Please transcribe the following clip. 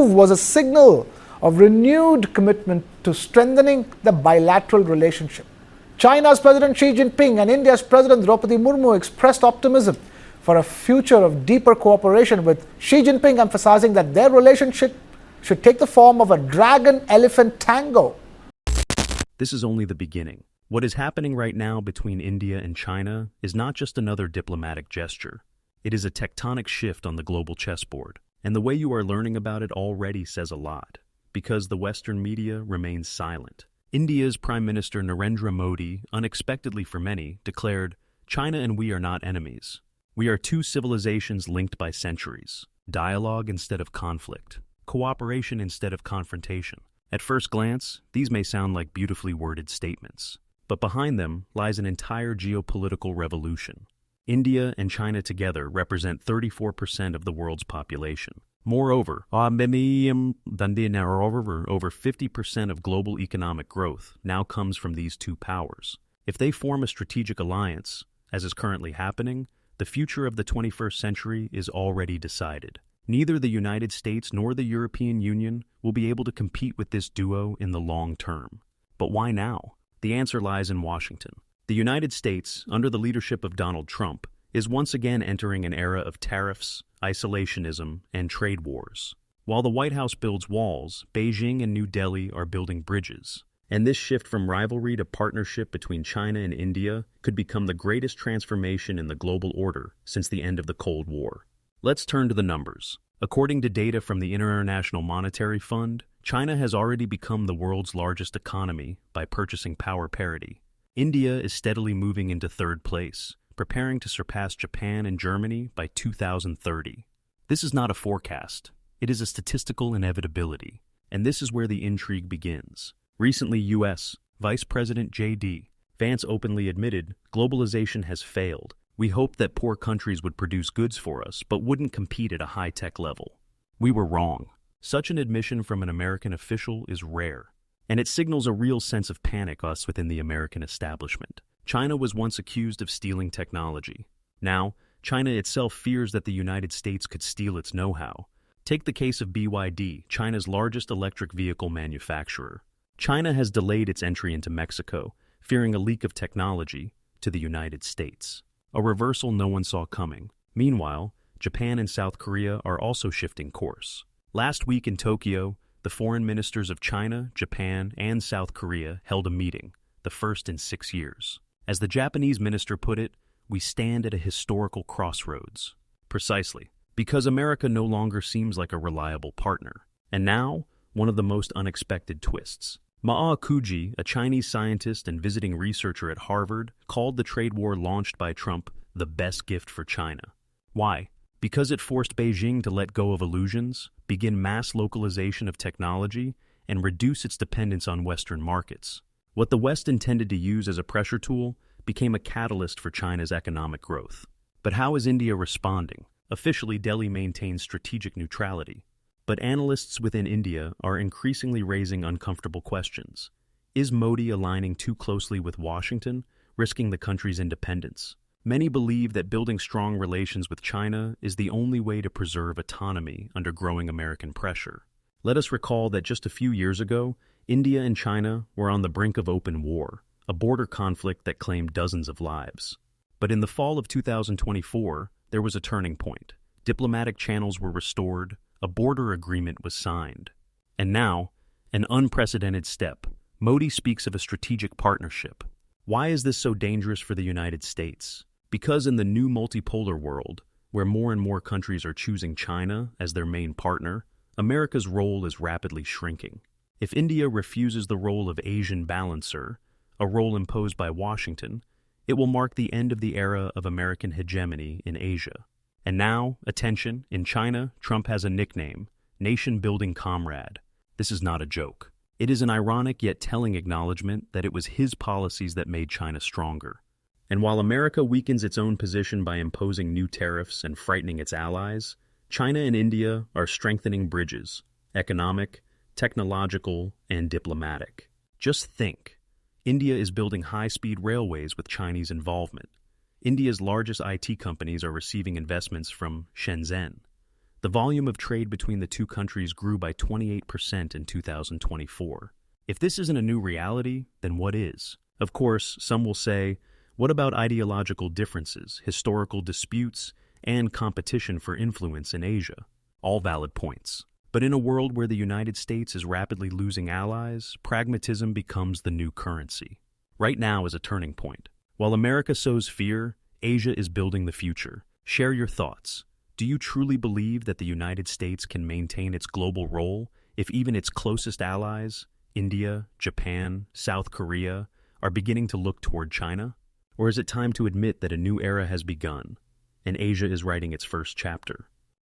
was a signal of renewed commitment to strengthening the bilateral relationship. China's President Xi Jinping and India's President Draupadi Murmu expressed optimism for a future of deeper cooperation, with Xi Jinping emphasizing that their relationship should take the form of a dragon-elephant tango. This is only the beginning. What is happening right now between India and China is not just another diplomatic gesture. It is a tectonic shift on the global chessboard. And the way you are learning about it already says a lot, because the Western media remains silent. India's Prime Minister Narendra Modi, unexpectedly for many, declared, "China and we are not enemies. We are two civilizations linked by centuries. Dialogue instead of conflict. Cooperation instead of confrontation." At first glance, these may sound like beautifully worded statements, but behind them lies an entire geopolitical revolution. India and China together represent 34% of the world's population. Moreover, over 50% of global economic growth now comes from these two powers. If they form a strategic alliance, as is currently happening, the future of the 21st century is already decided. Neither the United States nor the European Union will be able to compete with this duo in the long term. But why now? The answer lies in Washington. The United States, under the leadership of Donald Trump, is once again entering an era of tariffs, isolationism, and trade wars. While the White House builds walls, Beijing and New Delhi are building bridges. And this shift from rivalry to partnership between China and India could become the greatest transformation in the global order since the end of the Cold War. Let's turn to the numbers. According to data from the International Monetary Fund, China has already become the world's largest economy by purchasing power parity. India is steadily moving into third place, preparing to surpass Japan and Germany by 2030. This is not a forecast. It is a statistical inevitability. And this is where the intrigue begins. Recently, U.S. Vice President J.D. Vance openly admitted globalization has failed. We hoped that poor countries would produce goods for us, but wouldn't compete at a high-tech level. We were wrong. Such an admission from an American official is rare, and it signals a real sense of panic within the American establishment. China was once accused of stealing technology. Now, China itself fears that the United States could steal its know-how. Take the case of BYD, China's largest electric vehicle manufacturer. China has delayed its entry into Mexico, fearing a leak of technology to the United States. A reversal no one saw coming. Meanwhile, Japan and South Korea are also shifting course. Last week in Tokyo, the foreign ministers of China, Japan, and South Korea held a meeting, the first in 6 years. As the Japanese minister put it, we stand at a historical crossroads. Precisely, because America no longer seems like a reliable partner. And now, one of the most unexpected twists. Mao Kuji, a Chinese scientist and visiting researcher at Harvard, called the trade war launched by Trump the best gift for China. Why? Because it forced Beijing to let go of illusions, begin mass localization of technology, and reduce its dependence on Western markets. What the West intended to use as a pressure tool became a catalyst for China's economic growth. But how is India responding? Officially, Delhi maintains strategic neutrality. But analysts within India are increasingly raising uncomfortable questions. Is Modi aligning too closely with Washington, risking the country's independence? Many believe that building strong relations with China is the only way to preserve autonomy under growing American pressure. Let us recall that just a few years ago, India and China were on the brink of open war, a border conflict that claimed dozens of lives. But in the fall of 2024, there was a turning point. Diplomatic channels were restored, a border agreement was signed. And now, an unprecedented step. Modi speaks of a strategic partnership. Why is this so dangerous for the United States? Because in the new multipolar world, where more and more countries are choosing China as their main partner, America's role is rapidly shrinking. If India refuses the role of Asian balancer, a role imposed by Washington, it will mark the end of the era of American hegemony in Asia. And now, attention, in China, Trump has a nickname, Nation-Building Comrade. This is not a joke. It is an ironic yet telling acknowledgement that it was his policies that made China stronger. And while America weakens its own position by imposing new tariffs and frightening its allies, China and India are strengthening bridges, economic, technological, and diplomatic. Just think, India is building high-speed railways with Chinese involvement. India's largest IT companies are receiving investments from Shenzhen. The volume of trade between the two countries grew by 28% in 2024. If this isn't a new reality, then what is? Of course, some will say, what about ideological differences, historical disputes, and competition for influence in Asia? All valid points. But in a world where the United States is rapidly losing allies, pragmatism becomes the new currency. Right now is a turning point. While America sows fear, Asia is building the future. Share your thoughts. Do you truly believe that the United States can maintain its global role if even its closest allies, India, Japan, South Korea, are beginning to look toward China? Or is it time to admit that a new era has begun, and Asia is writing its first chapter?